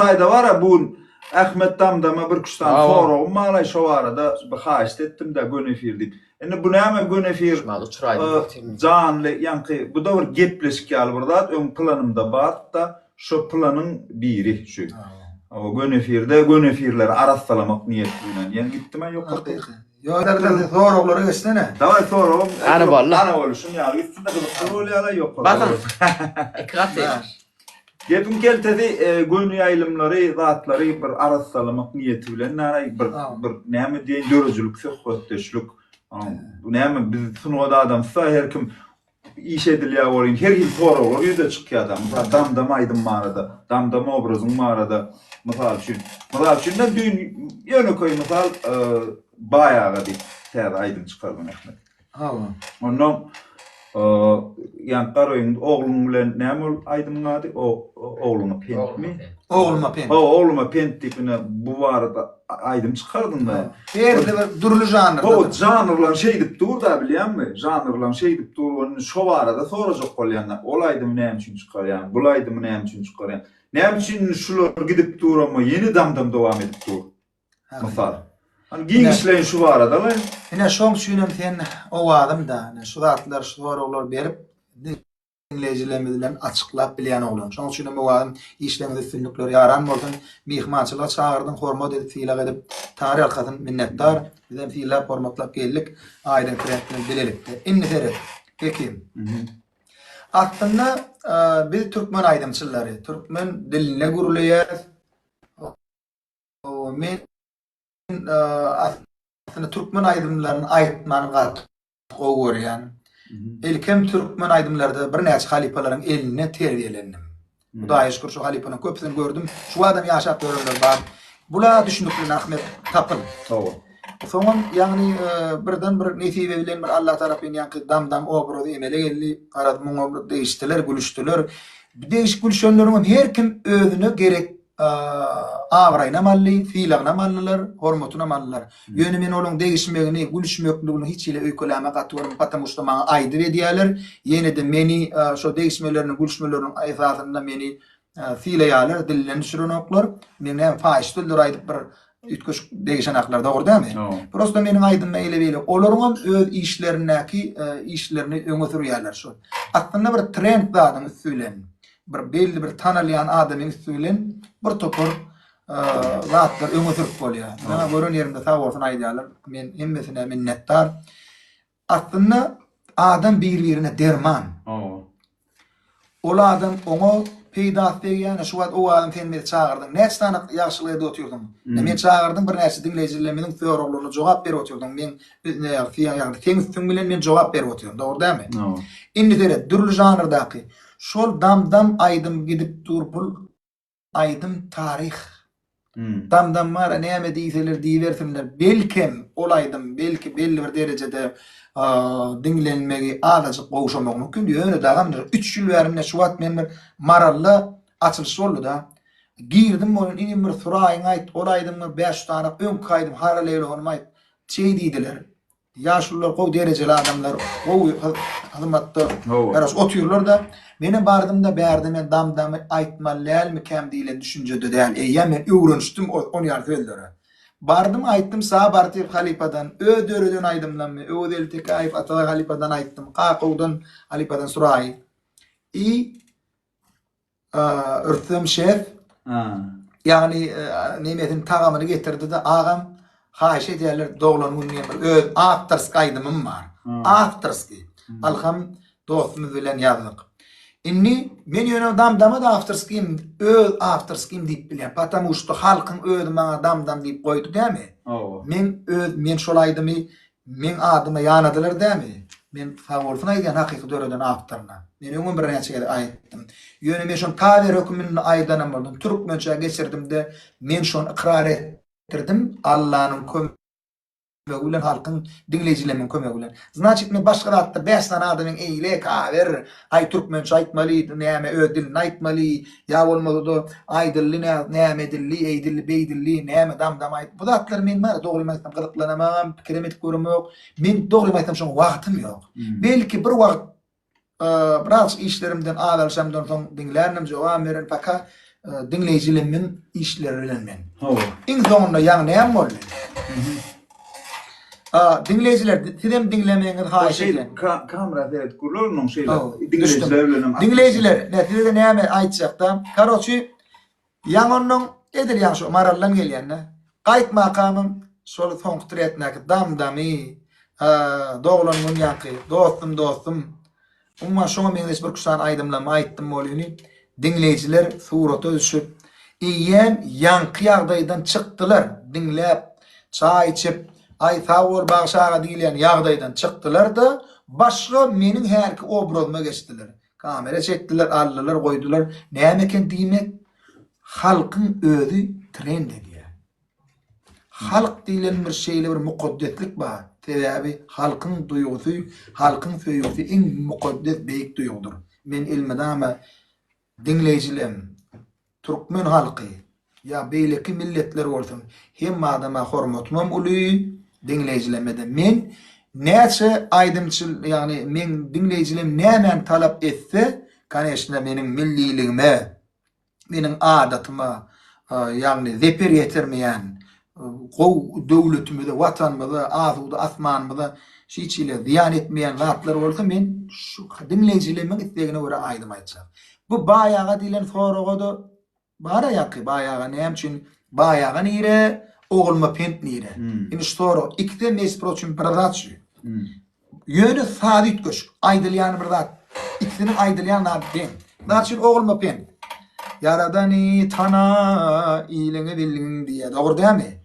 taýda bara bu Ahmet Damdama bir kuşdan soragym malay şo arada bir haýyş etdim de gönefir dip. Indi bu näme gönefir? Canly ýanky bu da bir gepleşik ýaly bir zat öň planymda bar da şo planyň biri şu. O gönefirler arassalamak niýetine. Ýani gitdim ben ýok. Yo derler soraglara geçsene. Daway soragym. Ana balla. Ana boluşum ýaly gitdim de gyzyk bolýar ýok. Bakın. Ekrat değil. Gepim keltedi gönü ýaýlymlary, zatlary bir arassalamak niýeti bilen bir näme diýen dörejlik, söhbetdeşlik. Bu näme biz sunuwada adamsa her kim iş edilýär bolýan, her hil soraglar ýüze çykýar adam. Damdam aýdym marada, damdam obrazyň marada. Mysal üçin de düň ýöne koý mysal bayaga diýip täze aýdym çykardym Ahmet. Ondan ýani garaýyn ogluň bilen näme aýdym gady? Ogluny pentmi? Ogluma pent. Ogluma pent dipine bu barada aýdym çykardym da. Berde bir durly janr. O janrlar şey dip dur da bilýänmi? Janrlar şey dip dur, şo barada sorajak bolýanlar. Ol aýdym näme üçin çykarýan? Bu aýdym näme üçin çykarýan? Näme üçin şular gidip durama ýeni damdam dowam edip dur. Mysal. Hani giňişleýin şu barada la. Ine şoň süýnem sen o adam da, şu zatlar, şu soraglar berip dinleyijilerimiz bilen açyklap bilýän oglan. Şoň süýnem o adam işlemde üstünlükler ýaran bolsun, mihmançylyga çağırdym, hormat edip fiýla edip, tarih alkatyn minnetdar, bizem fiýla hormatlap geldik, aýdan kirentini bilelikdi. Inni seret. Peki. Aslında biz Türkmen aydımçıları, Türkmen diline guruluyar. Men aslında Türkmen aydımlarının aytmanı gat oğur yani. Elkem Türkmen aydımlarda bir näçe halipalaryň eline terbiýelendim. Hudaýa şükür şu halipanyň köpüsini gördüm. Şu adam ýaşap görenler bar. Bula düşündükleri Ahmet tapıl. Soňam ýagny birden bir nesibe bilen bir Allah tarapyn ýanky damdam obrody emele geldi. Aradyň obrody değişdiler, gülüşdiler. Değişik gülüşenleriň her kim özüne gerek awraýna mally, fiýlagna mallylar, hormatyna mallylar. Ýöne men olaň değişmegini, gülüşmekligini hiç ile öýkeleme gatwyrym, patamuşda maňa aýdy edýärler. Ýene de meni şo değişmelerini, gülüşmelerini aýsasynda meni fiýleýärler, dillen düşürenoklar. Meni faýşdylar aýdyp bir ütköş değişen aklar doğru değil mi? Prosto benim aydınma eyle olorun öz işlerini öňe sürýärler şu. Aslında bir trend zadyň üstülen, bir belli bir tanalyan adamyň üstülen bir topur zatlar öňe sürüp bolýar. Mana görün ýerinde sag bolsun aýdýarlar. Men hemmesine minnetdar. Aslında adam bir-birine derman. Ol adam oňa peýda etýän şu wagt o adam sen meni çağırdın. Näçe ýaşlygyda oturdum. Men çağırdım bir näçe dinleýijilerimiň soraglaryna jogap berip oturdum. Men sen üstün bilen men jogap berip oturdum. Dogry dämi? Indi dere durly janrdaky şol damdam aýdym gidip durpul aýdym tarih. Damdam mara näme diýseler diýersinler. Belkem olaýdym, belki belli bir derejede dinlenmegi adaçyk gowşamak mümkin. Ýöne dagam 3 ýyl bärimde şu wagt men bir maralla açylyş boldy da. Girdim bolun inin bir suraýyň aýt, olaýdym 5 tane öň kaýdym haraleýle olmaýt. Çeý diýdiler. Ýaşlylar gow derejeli adamlar, gow hyzmatda garas otyrlar da meni bardym da berdim men damdamy aýtmalýalmy kem diýilen düşünjede däl. Ýa men öwrenişdim onu ýartyldylar. Bardım aýtdym sa Bartyp halipadan, ödöreden aýdymlanmy, ödeltek aýyp Ataly halipadan aýtdym, Qaqowdan halipadan suraý. Örtüm şef. Yani nimetin tagamını getirdi de agam haýyş edýärler doglan münýär öz afterski aýdymym bar. Afterski. Alham dostumuz bilen ýazdyk. Inni men ýöne damdama da afterskim, öz afterskim diýip bilýän. Потому что halkyň öz maňa damdam diýip goýdy dämi? Men şol aýdymy, men adyma ýanadylar dämi? Men favorsyny aýdýan hakyky döreden afterna. Men öňe bir näçe aýtdym. Ýöne men şol kawer hökmüni aýdanam boldum. Türkmençe geçirdim de men şonu ikrar etdirdim. Allah'ın kömegi bilen halkyň dinleýijileriniň kömegi bilen. Значит men başga zatda 5 tane adamyň eýle kawer, aý türkmençe aýtmaly, näme ödil aýtmaly, ýa bolmady aýdylly näme dilli, eýdilli, beýdilli, näme damdam aýt. Bu zatlar men bar dogry aýtsam gyzyklanamam, pikir etip görmek. Men dogry aýtsam şoň wagtym ýok. Belki bir wagt biraz işlerimden ağlarsamdan soň dinlärnim jogap beren fakat dinleyicilerimin işleri bilen men. Hawa. İň soňunda ýa näme boldy? Dinleyiciler tidem dinlemeňiz O haýyş şey eden. kamera deret kurulurun şeyler. Oh, Dinleyiciler bilen. Dinleyiciler netide näme aýtjakda? Karoçy ýaňonyň edilýän şu marallan gelýänne. Gaýt makamym şol soňktyretnäki damdamy, doglanmyn ýaky, dostum. Umma şoňa men bir kusan aýdymlama aýtdym bolýany. Dinleyiciler surata düşüp, iýen ýanky ýagdaýdan çykdylar. Dinläp, çay içip, ay tawur bagşaga diýilen ýagdaýdan çykdylar da başga meniň herki obrazyma geçdiler. Kamera çekdiler, aldylar, goýdular. Näme eken diýmek? Halkyň özü trend edýär. Halk diýilen bir şeýle bir mukaddetlik bar. Täbi halkyň duýgusy, halkyň söýgüsi iň mukaddes beýik duýgudur. Men ilmedama dinleyicilerim, Türkmen halky ya beýleki milletler bolsun, hem adama hormatmam uly dinleyicilerime men näçe aýdymçyl, ýagny men dinleyicilerim näme talap etse, kanaşna meniň milliligime, meniň adatyma, ýagny zeper ýetirmeýän gow döwletimize, watanymyza, azuda, asmanymyza şeýçile ziýan etmeýän zatlar bolsa men şu dinleyicilerimin istegine görä aýdym aýtjak. Bu bayaga dilen soraga da bara ýaky bayaga näme üçin bayaga nire ogulma pent nire. Indi soru ikide mes proçun pradaçy. Ýöne sabit göç aýdylýan bir zat. İkisini aýdylýan zat den. Naçyn ogulma pent. Yaradany tana iyiliňi bilgiň diýe. Dogry dämi?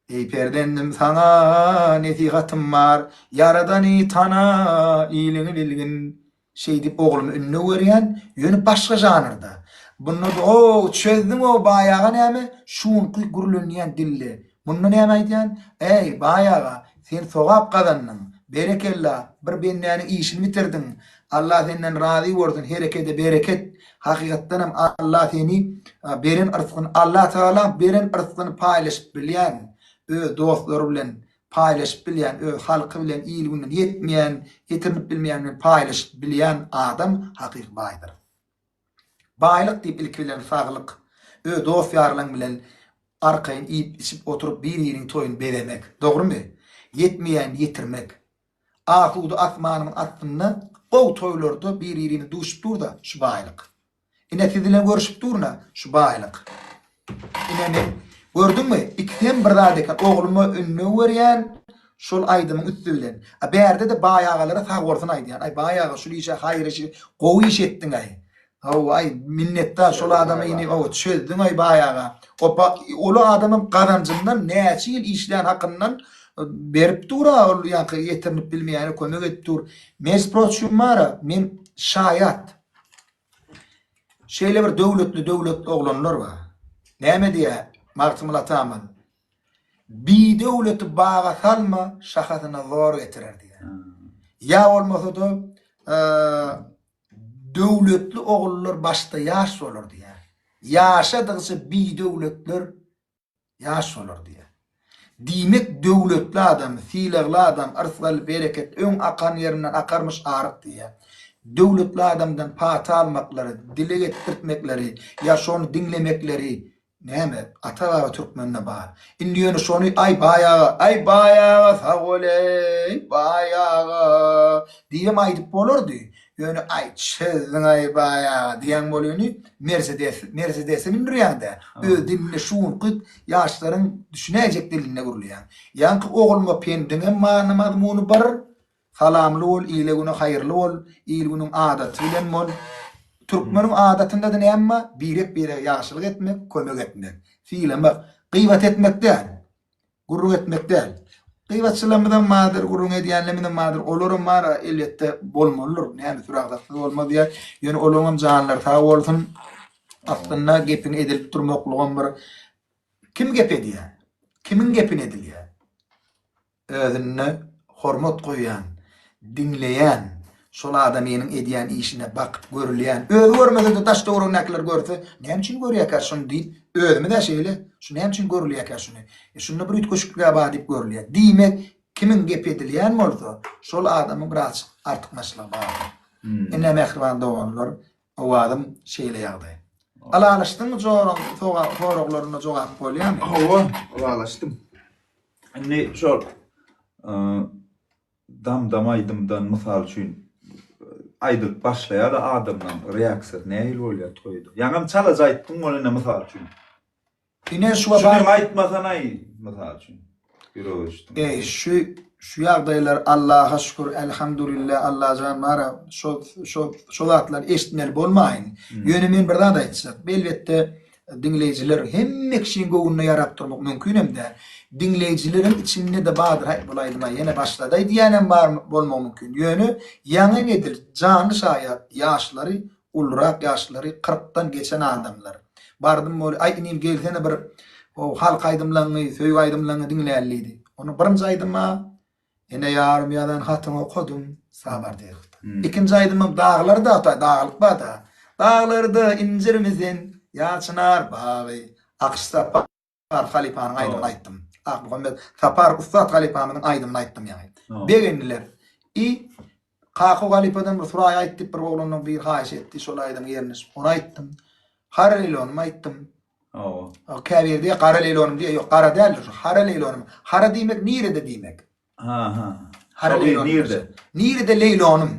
Ey perdendim sana nesihatym bar. Yaradany tana iyiliňi bilgiň şey dip oğlum ünlü görýän, ýöne başga janrda. Bunu da çözdüm o bayaga näme? Şuňky gürlenýän dilli. Bunu näme aýdýan? Ey bayaga, sen sogap kazandyň. Berekella, bir bennäni işini bitirdin. Allah senden razy bolsun, herekede bereket. Hakykatdan hem Allah seni beren rızkyny, Allah Taala beren rızkyny paýlaşyp bilýän, dostlary bilen paýlaşyp bilýän, halky bilen iýil günden ýetmeýän, ýetirip bilmeýän paýlaşyp bilýän adam hakyky baýdyr. Baýlyk diýip ilkilen saglyk, dost ýarlaryň bilen arkaýyn iýip içip oturup bir ýeriň toýuny beremek. Dogrymy? Ýetmeýän ýetirmek. Ahuda asmanyň atdyny gow toýlarda bir ýerine duşup durda şu baýlyk. Netijede görüşüp durna şu baýlyk. Inene gördünmü? İkiden bir zat eken oglumy ünlü görýän şol aýdymyň üstü bilen. Berde de baýagalara sag bolsun aýdýan. Ay baýaga şol işe haýır işi gowy iş etdiň ay. Ay minnettar şol adama ýene o çözdüň ay baýaga. Olu adamyň gazanjyndan näçe ýyl işlän hakyndan berip dura, ol ýa-ni ýetirip bilmeýän kömek etip dur. Mes proçumara men şaýat. Şeýle bir döwletli oglanlar bar. Näme diýär? Martymyl atamyl. Bi döwleti baga salma, şahatyna zor getirer diýär. Ya bolmasa da döwletli ogullar başda ýaş bolar diýär. Ýaşadygysy bi döwletler ýaş bolar diýär. Diýmek döwletli adam, fiilagly adam, arsal bereket, öň akan ýerinden akarmyş aryk diýär. Döwletli adamdan pata almaklary, dile getirtmekleri, ya şonu dinlemekleri näme ata Türkmenne bar. Indi ýöne şonu ay bayaga sagoley, bayaga diýem aýdyp bolardy. Ýöne ay çözdüň ay bayaga diýen bolýany Mercedes mindirýärde. Öz diline şuňky ýaşlaryň düşünäjek diline gurulýan. Ýanky ogulma pendiňe mazmuny bar. Salamly ol, iyile güne haýyrly ol, iyil günüň adaty bilen bol. Türkmeniň adatynda da näme? Birek ýaşylyk etmek, kömek etmek. Fiilemek, gıýbat etmek däl. Gurrun etmek däl. Gıýbatçylarymyzdan madyr, gurrun edýänlerimiň madyr. Olaryň mara elbetde bolmalydyr. Näme suragdaky bolmady ýa. Ýöne olaryň janlar sag bolsun. Aslynda gepini edilip durmaklygym bir. Kim gep edýär? Kimiň gepini edilýär? Özüne hormat goýan, dinleyen, şol adam ýenin edýän işine bakyp görülýän, öz görmese de taşda görünekler görse, näme üçin görýär şunu diýip, özüme de şeýle, şu näme üçin görülýär şunu. Şunu bir ütköşükle badyp görülýär. Diýmek, kimiň gep edilýän bolsa, şol adamyň biraz artykmaçlygy bar. Ene mehriban doganlar, o adam şeýle ýagdaý. Alaşdyň soraglaryna jogap bolýarmy? Hawa, alaşdym. Indi şol dam aydymdan mysal üçin aydyp başlaýar da adamdan reaksiýa näil bolýar toýdy. Ýangam çalaj aýtdyň bolana mysal üçin. Ine şu Şunu bar aýtmasan ay mysal üçin. Ýöreýüşdim. Şu ýagdaýlar Allaha şükür, elhamdülillah, Allah janmara şu zatlar eşitmeli bolmaýyn. Ýöne men bir zat aýtsak, elbetde dinleýijiler hemme kişiň göwnüne ýarap durmak mümkin hem-de dinleýijileriň içinde de badyr haýp bolaýdyma ýene başlady diýenem bar bolmak mümkin. Ýöne ýany nedir? Jany şaýat ýaşlary, ulrak ýaşlary 40-dan geçen adamlar. Bardym bol ay inim gelsene bir o halk aýdymlaryny, söýgü aýdymlaryny dinleýärlidi. Onu birinji aýdyma ene ýarym ýadan hatymy okudum, sabar diýdi. Ikinji aýdymam dağlar da dağlyk bada. Dağlarda incirmizin ýaçynar bagy. Aqşda par halipanyň aýdymy aýtdym. Muhammed Sapar Ustad halipanyň aýdymy aýtdym ýa-ni. Begendiler. Qaqa halipadan bir suray aýtdyp bir oglanyň bir haýyş etdi, şol aýdym ýeriniz. Onu aýtdym. Hara leýlonymy aýtdym. Käbirde qara leýlonym diýe, ýok qara däl, hara leýlonym. Hara diýmek nirede diýmek. Hara leýlonym. Nirede leýlonym.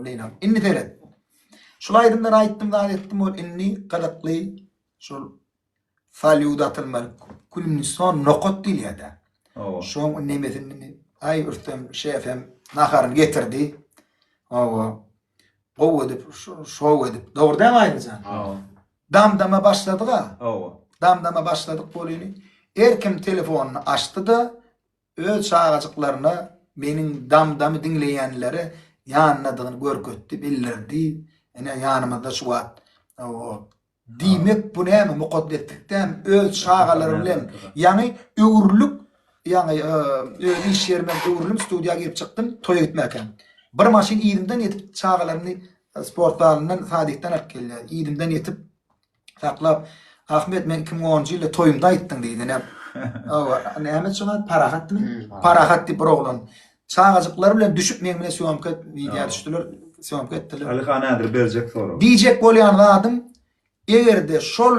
Leýlon. Inni teret. Şol aýdymdan aýtdym da etdim ol inni qalaqly şol falyudatylmaly kulni son nokot diýilýär. Şoň nemetini ay ürstem şefem naharyn getirdi. Gow edip, şow edip. Dogry aýdym. Damdama başladyk ha. Damdama başladyk bolýany. Erkim telefonuny açdy da öz çağajyklaryna meniň damdamy dinleýänlere ýanynadygyny görkezdi, bildirdi. Ene ýanymyzda şu wagt. Diýmek bu näme mukaddetlikden öz çağalary bilen, ýani öwürlük, ýani öz iş ýerime öwürlüm studiýa girip çykdym, toýa gitmäkem. Bir maşyn ýerimden ýetip çağalaryny sport dalyndan sadykdan alyp geldi. Ýerimden ýetip taklap Ahmet men 2010-njy ýylda toýumda aýtdyň diýdi. Näme şoňa parahatmy? Parahat diýip bir oglan. Çağajyklar bilen düşüp men bilen söýümke video düşdiler, söýümke etdiler. Alihan nädir berjek soru. Diýjek bolýan adam egerde şol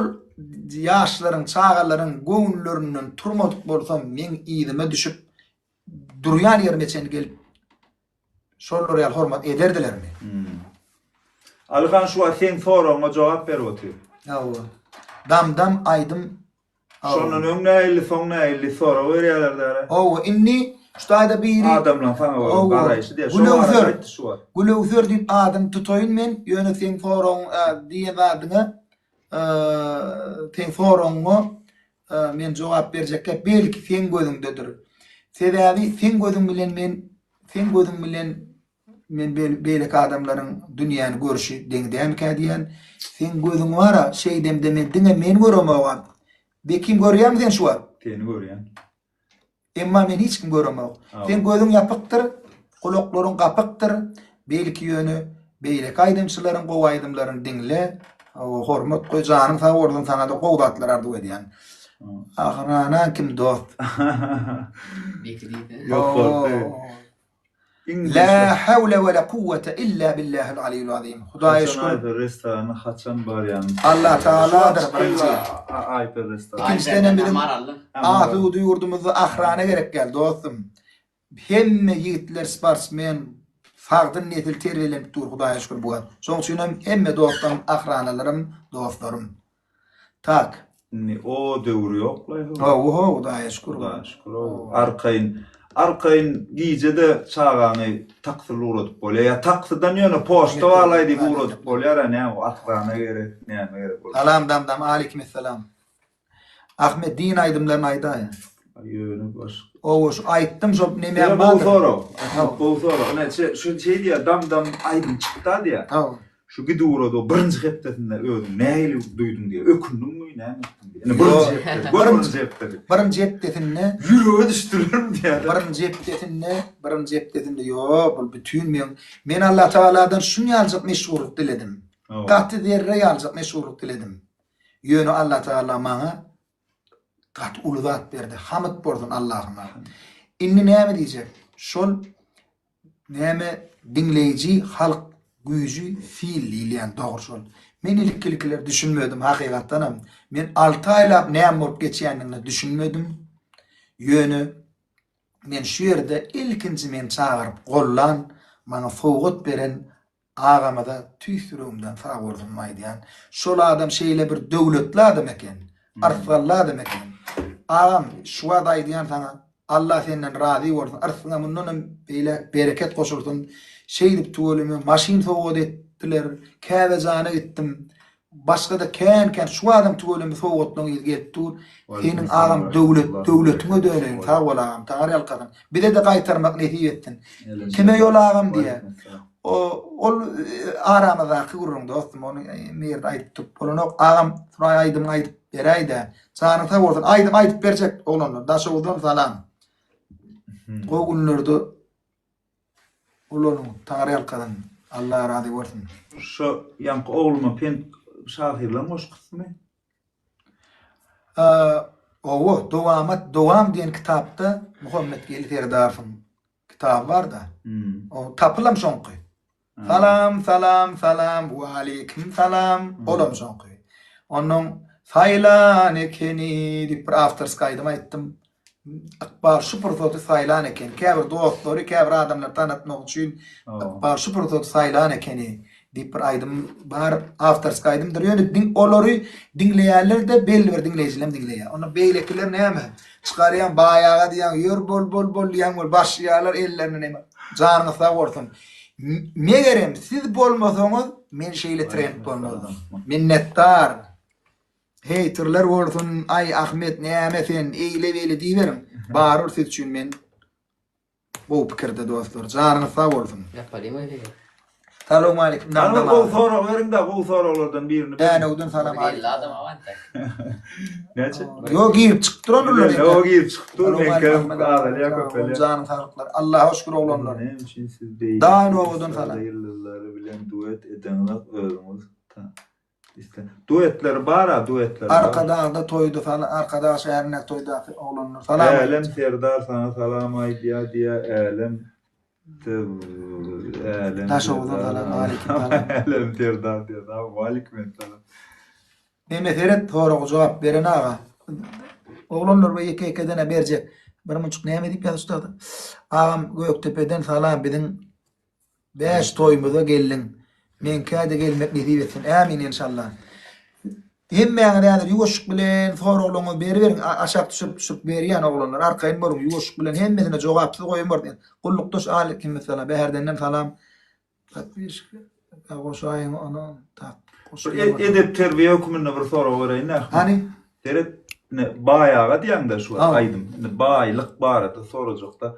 ýaşlaryň, çağalaryň göwnlerinden turmadyk bolsam men ýerime düşüp durýan ýerime çen gelip şolary hormat ederdilermi? Alihan şu sen soruňa jogap berýär. Damdam aýdym. Şonun öňüne soňuna soru berýärler. Inni şutaýda biri adamla sana garaýşy diýär. Gulöwser diýip adam tutoýun men ýöne sen soruň diýen adyňa sen soruňa men jogap berjekkä belki sen gözüňdedir. Sebäbi sen gözüň bilen men beýlek adamlaryň dünýäni görüşi deňdämkä diýen sen gözüň wara şey demediňe men göremegem. Bekim görýärmi sen şu wagt? Seni görýän. Emma men hiç kim göremeg. Sen gözüň ýapykdyr, kulaklaryň gapykdyr. Belki ýöne beýlek aýdymçylaryň gowy aýdymlaryny diňle, hormat goý janyň sagordan sana da gowdatlar ardy edýän. Ahrana kim dost? La havle ve la kuvvete illa billahil aliyyil azim. Hudaýa şükür. Restorana haçan bar ýany. Allah Taala'dır birinji. Aýpy restoran. İkinciden bilen ahydy ýurdumyzda ahrana gerek geldi dostum. Hemme ýigitler sportsmen fagdyn netil terbiýelenip dur Hudaýa şükür bu. Şoň üçin hemme dostlarym, ahranalarym, dostlarym. Tak. O döwri ýoklar. Hudaýa şükür. Arkayn gijede çağany taksy uradyp bolýar. Taksydan ýöne poçta alaýdy uradyp bolýar, näme o ahrana gerek, näme gerek bolýar. Salam damdam aleykümselam. Ahmet din aýdymlaryny aýdaýa. Ýöne baş. Oğuz aýtdym şol näme Bu soru. Şu şey diýär, damdam aýdym çykda diýär. Şu gidi urady, birinji hepdesinde özüm näýli duýdum diýär. Ökündümmi, näme etdim diýär. Birinji hepdesinde ýüregi düşdürürüm diýär. Birinji hepdesinde ýok, bu bütün men Allah Taala'dan şunu ýaljak meşhurluk diledim. Gaty derre ýaljak meşhurluk diledim. Ýöne Allah Taala maňa gat uluzat berdi. Hamd bolsun Allah'ıma. Inni näme diýjek? Şol näme dinleýiji halk güýji fiil diýilýän dogry şol. Men ilkilikler düşünmedim hakykatdanam. Men 6 aylap näme bolup geçýändigini düşünmedim. Ýöne men şu ýerde ilkinji men çağırıp gollan, bana sowgat beren agama da tüýsürümden sag bolmaýdy. Şol adam şeýle bir döwletli adam eken, arfally adam eken. Agam şu adaýdyan sana Allah senden razy bolsun. Arsyna mundan beýle bereket goşulsun. Şeýdip tuwelimi maşin sowgat etdiler. Käbe jana gittim. Başga da kän şu adam tuwelimi sowgatdan gelipdi. Senin agam döwletine dönen sag bolam, taňary alkadan. Bide de gaýtarmak nesip etdin. Kime ýol agam diýe. Ol aramyzda gurrun dostum, onu merde aýdyp bolanok agam şuraya aýdyp beräýdi. Janyň sag bolsun, aýdyp berjek olanlar. Daşowdan salam. O günlerde ulanyň taňary alkadan Allah razy bolsun. Şu yanky ogluma pen şahirler goşgysmy? Owo dowam diýen kitapda Muhammed Geli Ferdarsyn kitab bar da. O tapylam şonky. Salam, wa aleykum salam. Olam şonky. Onuň saylan ekeni diýip bir afterskaýdyma aýtdym. Akbar şu prototy saylan eken. Käbir dostlary, käbir adamlar tanatmak üçin akbar şu prototy saylan ekeni diýip bir aýdym bar afterskaýdymdyr. Ýöne olary dinleýärler de belli bir dinleýijiler dinleýär. Onu beýlekiler näme? Çykarýan baýaga diýen ýör bol diýen bol başlaýarlar ellerine näme? Janyny sag bolsun. Megerem siz bolmasaňyz men şeýle trend bolmazdım. Minnettar. Haterler bolsun, ay Ahmet näme sen eýle beýle diýerim. Barur siz üçin men bu pikirde dostlar. Janyny sag bolsun. Yapalım öyle. Salam aleykum. Ana bu soru verin de bu sorulardan birini. Yani odun salam Belli aleykum. adam avanta. Neçe? Yo girip çıktı onlar. O girip çıktı. Ben kerim ağabey yakıp Canın sağlıklar. Allah'a şükür oğlanlar. Ne için siz değil. Dağın odun falan. Yılları bilen duet edenler özümüz. İşte duetler bara duetler. Arkada da toydu falan. Arkada şehrine toydu oğlanlar falan. Elem Serdar sana salam aydiya diye elem. Taş oğlan falan. Aleyküm falan. Elem Serdar diye. Aleyküm selam. Mehmet Eret soruğa cevap veren ağa. Oğlanlar ve iki berjek. Bir munçuk näme diýip ýazışdy? Ağam Göktepe'den salam bidin 5 toýmuza gelin. Men käde gelmek nesip etsin. Amin inşallah. Hemmeňe näder ýuwaşyk bilen soraglanyňy berin aşak düşüp berýän oğlanlar arkaýyn borum ýuwaşyk bilen hemmesine jogapsy goýan bar. Gullukdaş aleyküm mesela beherdenden salam. Tatbiş goşaýyn onu tak. Edep terbiye hukumuna bir soru vereyim. Hani? Deret bayağı diýende şu aýdym. Baýlyk barada sorajakda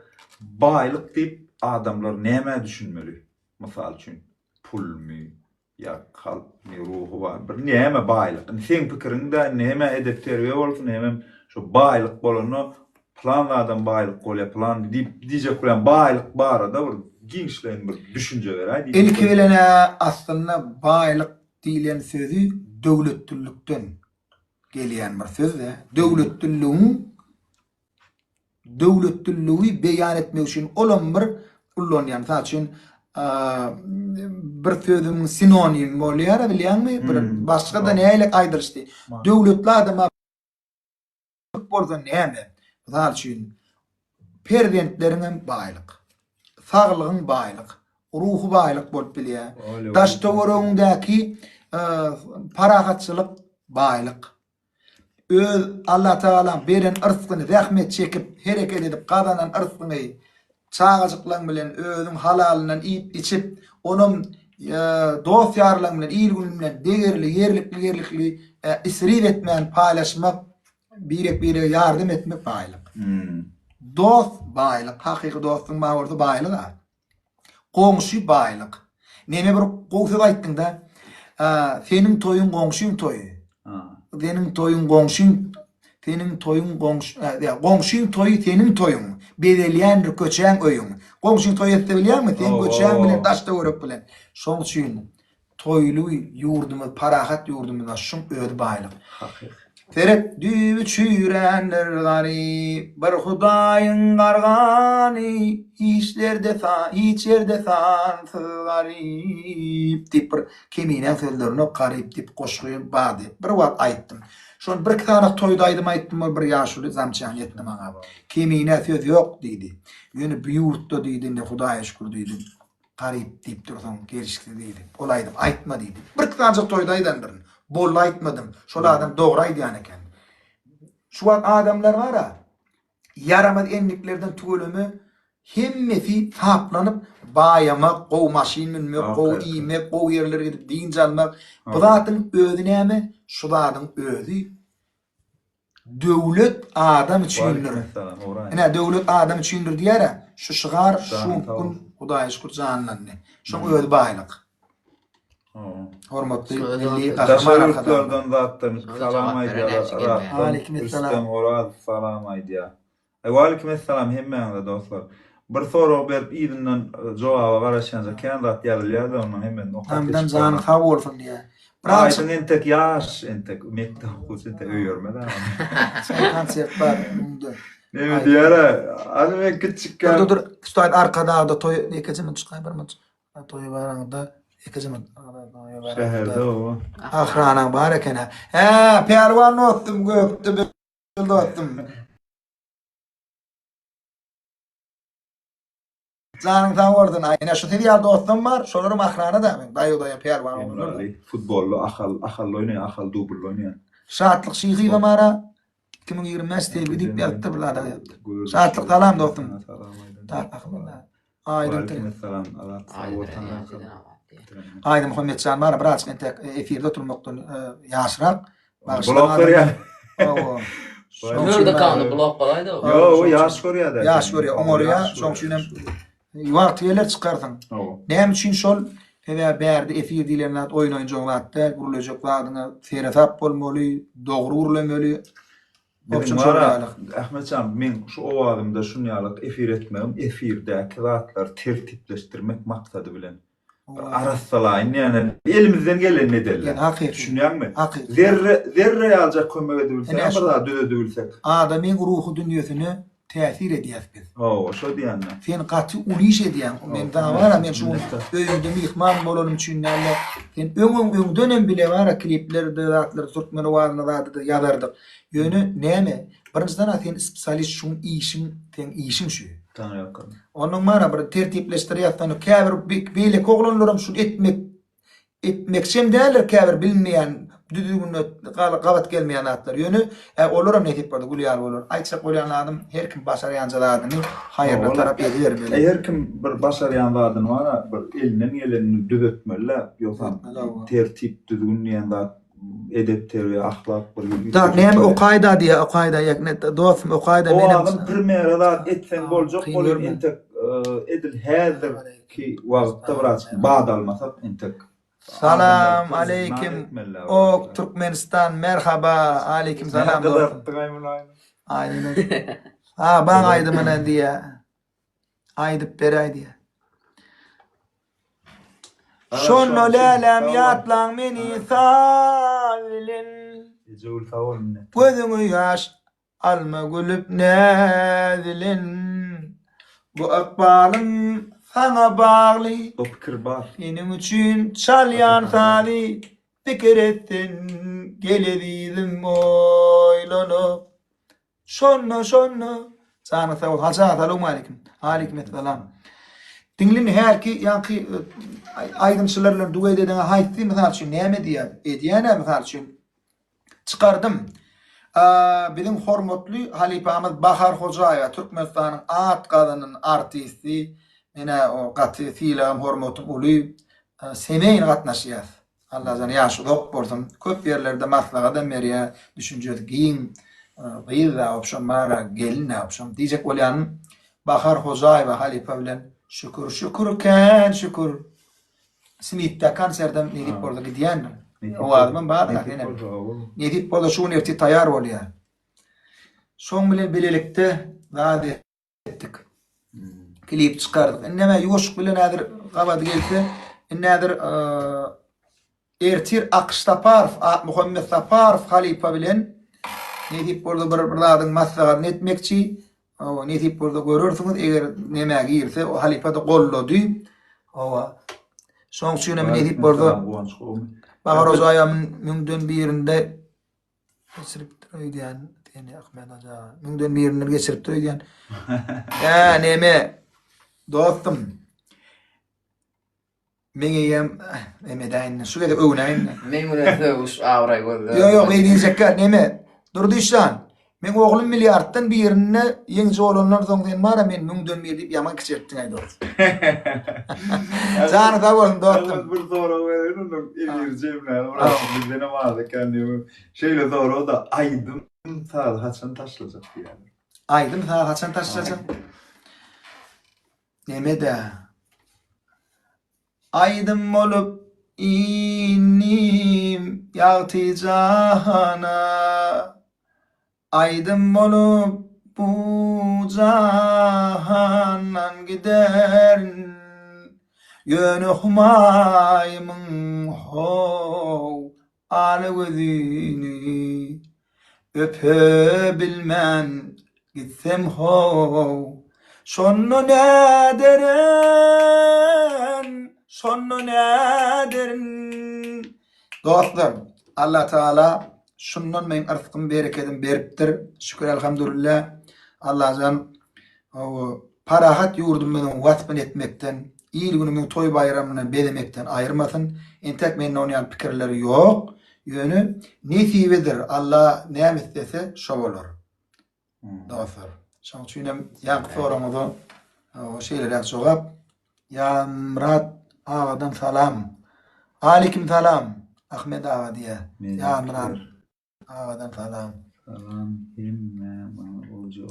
baýlyk diýip adamlar näme düşünmeli? Mysal üçin pulmy ýa kalpmy ruhu bar. Bir näme baýlyk? Sen pikirinde näme edep terbiye bolsun, näme şu baýlyk bolany planlardan baýlyk bolýar, plan diýjek bilen baýlyk barada bir giňişleň bir düşünje beräýdi. İlki bilene aslında baýlyk diýilen sözü döwletçilikden gelýän bir söz de. Döwletçiligi beýan etmek üçin olan bir kullanýan. Taş üçin bir sözüň sinonim bolýar, bilýärmi? Bir başga da näýle aýdyrşdy. Döwletli adama bolsa näme? Taş üçin perwentleriň baýlyk, saglygyň baýlyk, ruhu baýlyk bolup bilýär. Daştowrundaky paragatçylyk baýlyk. Öz Allah Taala beren ırskyny rahmet çekip hereket edip gazanan ırskyny çağajyklaryň bilen özüň halalynyň iýip içip onuň dost ýarlaryň bilen ýyl bilen degirli yerlikli isrif etmän paýlaşmak birek ýardym etmek baýlyk. Dost baýlyk, hakyky dostuň bagyrdy baýlyk. Goňşy baýlyk. Näme bir goňşy aýtdyňda senin toyun goňşyň toyu. Senin toyun goňşyň, senin toyun goňşyň toyu senin toyun. Bedelýän köçäň öýüň. Goňşyň toy etdi bilýärmi? Sen köçäň bilen daşda görüp bilen. Şoň üçin toyly ýurdumyz, parahat ýurdumyz şoň öýdi baýlyk. Tereddüt çürenler garip, bir Hudaýyň gargany, hiç yerde sansy garip dip bir kemine sözlerini garip dip goşgyp bady. Bir wagt aýtdym. Şol bir kana toýda aýdym aýtdym, bir ýaşuly zamçan etdim maňa. Kemine söz ýok diýdi. Ýöne büýürtde diýdi, inde Hudaýa şükür diýdim. Garip dip dursaň gerişli diýdi. Ol aýdym, aýtma diýdi. Bir kana toýda aýdandyr. Bol aýtmadym. Şol adam dogry aýdýan eken. Şu wagt adamlar bara yaramaz enliklerden tügelemi hemmesi taplanyp baýamak, gow maşin minmek, gow iýmek, gow ýerlere gidip din çalmak. Bu zatyň özü näme? Şu zatyň özü döwlet adam üçindir. Ene döwlet adam üçindir diýär. Şu şygar, şu gün Hudaýa şükür janlandy. Şu özü baýlyk. Hormatly milli kahraman arkadaşlardan zatdan salam aýdýar. Aleykümselam. Oraz salam aýdýar. Aleykümselam hemmeňize dostlar. Bir soru berip ýygynyň jogaba garaşanca kän zat ýazylýar-da onuň hemen okap. Hamdan jany sag bolsun diýär. Aýdyň entek ýaş, entek mekdep okuwçy entek öýürmedi. Sen konsept bar bunda. Näme diýär? Adam en kiçikken. Dur, stoýt arkada da toý ekejimi çykaý bir mıç. Toý baranda ekejimi toý baranda. Şäherde o. Ahrana bar eken. Perwan otdum göpdi bildi otdum. Zanyň taň ordun aýna şu ýerde otdum bar, şolaryň ahrana da men daýy perwan olur. Futbollu ahal oýnaýar, ahal dubl oýnaýar. Şatlyk şygy we mara 2020 ýylda gidip ýatdy bulada. Şatlyk salam dostum. Aýdym. Salam. Aýdym Muhammedcan mara biraz entek efirde oturmakdan ýaşrak. Bloklar ýa. Nerede kaldı blok balaydı o? Yo, o ýaş görýär-de. Ýaş görýär, oňorýa, şoň üçin wagt ýerler çykardyň. Näme üçin şol berdi efir diýilenler oýun oýunjaglarda gurulajak wagtyna feretap bolmaly, dogry gurulmaly. Ahmetcan, men şu owagymda şunu ýalyk efir etmegim, efirdäki zatlar tertipleşdirmek maksady bilen. Arassalaýyn, ýani elimizden gelen edeller. Düşünýärmi? Zerre ýaljak kömek edebilsek, bir daha düzedebilsek. Adamyň ruhy dünýäsine täsir edýär biz. Şo diýende. Sen gaty uliş edýän. Men daha bara men şu öýünde mihman bolanym üçin näme? Sen öňünden bile bara kliplerde zatlar türkmen owagynda da ýazardyk. Ýöne näme? Birinçiden sen spesialist şuň işiň şu. Tanýakyn. Onuň mana bir tertipleşdirýärden käbir beýle koglanlarym şu etmekçem däler käbir bilmeýän düdügüne gabat gelmeýän atlar. Ýöne olaram netip bardy gulýar bolar. Aýtsak bolýan adam her kim başarýanjalaryny haýyrly tarap eder bilen. Her kim bir başarýanlaryny wara bir elinden geleni düzetmeli, ýoksa tertip düzgünleýän zat edep terbiýe ahlak bir. Da näme o gaýda diýe, o gaýda ýekne dostum o gaýda menem. O primera zat etsen boljak bolar entek edil häzir ki wagtda biraz bad almasak entek. Salam aleyküm. O Türkmenistan merhaba. Aleyküm salam. Aynen. Ben aydım ana diye. Aydıp beray diye. Şonno lelem yatlan meni savilin. Gözümü yaş alma gülüp nezilin. Bu akbalın sana bağlı. O fikir bar. Benim üçün çalyan sali fikir ettin gelediğim oylanıp. Şonno. Sana sağ ol. Selamun aleyküm. Aleykümselam. Dinlin her ki yankı aydınçılarla dua edene haytti misal için näme diýär? Edýäne misal için çıkardım. Bizim hormatly halipamız Bahar Hojaýew Türkmenistanyň at gadynyň artisti. Mene o gaty filam hormatum uly semeýin gatnaşýar. Allah jany ýaşy dok bolsun. Köp ýerlerde maslahat berýär, düşünjeli giň, gyýda opşan mara geline opşan. Diýjek bolýan Bahar Hojaýew halipa bilen şükür. Simitde konserden nedip boldy gidýän. O adamın bada ene. Nedip boldy şu nerti taýar bolýar. Şoň bilen bilelikde wagt etdik. Klip çıkardık. Näme ýoşuk bilen nädir gabat gelse, nädir Ertir Aqştaparov, Muhammed Saparov halipa bilen ne diýip bolsa bir zadyň maslahatyny etmekçi, ne diýip bolsa görürsüňiz eger näme girse o halifada gollady. Şoň üçin ne diýip bolsa Bahar Ozayamyň müňden birinde geçirip durýan, diýeni Ahmet Hoca. Müňden birinde geçirip durýan. Ya näme dostum. Meňem emedäň şu gede öwneň. Men gurasa uş awray gördi. Yok eýdinjekkä näme? Durduşlan. Men oglum milyarddan birine ýeňji olanlar soň diýen mara men müňden bir diýip ýaman kiçertdiň aýdy. Jany da bolsun dostum. Bir soru verin elirjemler. Bizde ne vardı kendimi. Şeyle soru da aydım saat haçan taşlayacak yani. Aydın ha haçan taşlayacak. Näme de? Aydın bolup inim ýagty jahana. Aydın bolup bu jahandan giderin. Yönü humaymın hov alı gözünü öpebilmen gitsem hov şonu nederin dostlar Allah Teala şundan men arzykym bereketim beripdir şükür elhamdülillah Allah'dan o parahat yurdum menen watpyn etmekden İyil günümün toy bayramını belemekten ayırmasın. Entek menin oynayan pikirleri yok. Yönü nesibedir. Allah ne istese şo olur. Dostlar. Şoň üçin ýa soramyzy o şeýlerden sogap ya Murat agadan salam. Aleyküm salam. Ahmet aga diye. Ya Murat agadan salam. Salam himme olcu.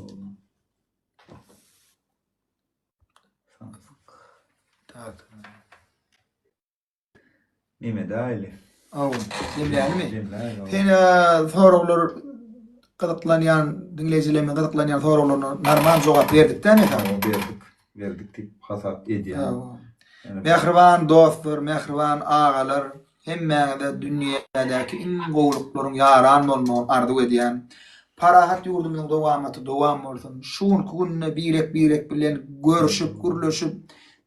Tak. Nime däli. Demleýärmi? Sen soralar gyzyklanýan, dinleýijilerime gyzyklanýan soralarna normal jogap berdikden Verdik tip hasap edýän. Mehriban dostlar, mehriban agalar, hemmäňe dünýädäki iň gowluklaryň ýaran bolmagyny arzu edýän. Parahat ýurdumyň dowam bolsun. Şuň günne birek bilen görüşüp, gürleşip,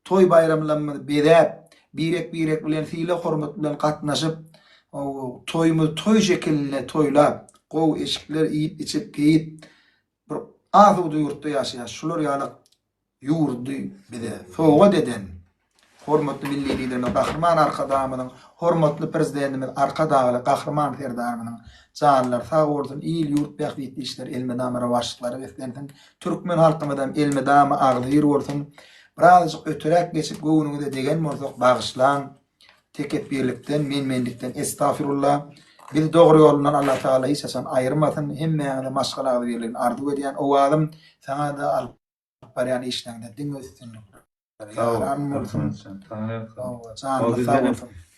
toy bayramlarymyzy bedäp, birek bilen hile hormat bilen gatnaşyp, o toymy toy şekeline toylap, gow eşikler iýip içip giyip bir azudy ýurtda ýaşaýar. Şular ýaly ýurdy bide. Sowa deden hormatly milli liderimiz Gahrman Arkadamynyň, hormatly prezidentimiz Arkadaly Gahrman Ferdarmynyň janlar sag bolsun, iýil ýurt bäxtli işler elmedamy rawaşlyklary beslensin. Türkmen halkymydan elmedamy aglyr bolsun. Birazcık ötürek geçip göwünüňde degen bolsak bagışlan. Tekep birlikden, menmenlikden estağfirullah. Biz dogry ýolundan Allah Taala hiç haçan aýyrmasyn. Hemmäňe maşgalaly berlen arzu edýän o adam saňa da alyp barýan işlerinde diň üstünlük.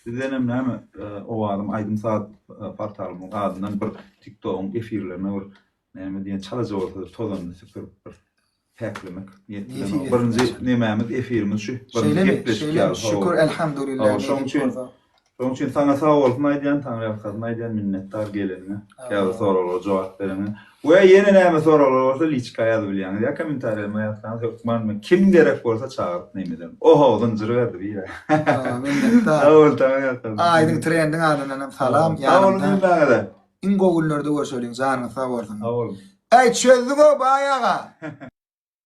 Bizden näme o adam Aydın Saat portalynyň adyndan bir TikTok'un efirlerine bir näme diýen çalaja bolsa tozandy süper bir häklemek. Birinji nämämiz efirimiz şu. Şeýle şükür elhamdülillah. Şoň üçin saňa sag bolsun aýdýan, taňra ýakşy aýdýan minnetdar gelenine. Ýa-da soralar jogap berene. We ýene näme soralar bolsa liçka ýazyp bilýän. Ýa kommentariýaryma ýazsan, hökman kim gerek bolsa çağıryp nämeden. Oho, zyjyr berdi bire. Minnetdar. Aýdyň trendiň adyndan salam ýa-da. Ingo günlerde görüşelim, zanyň sag bolsun. Ey çözdüň o bayaga.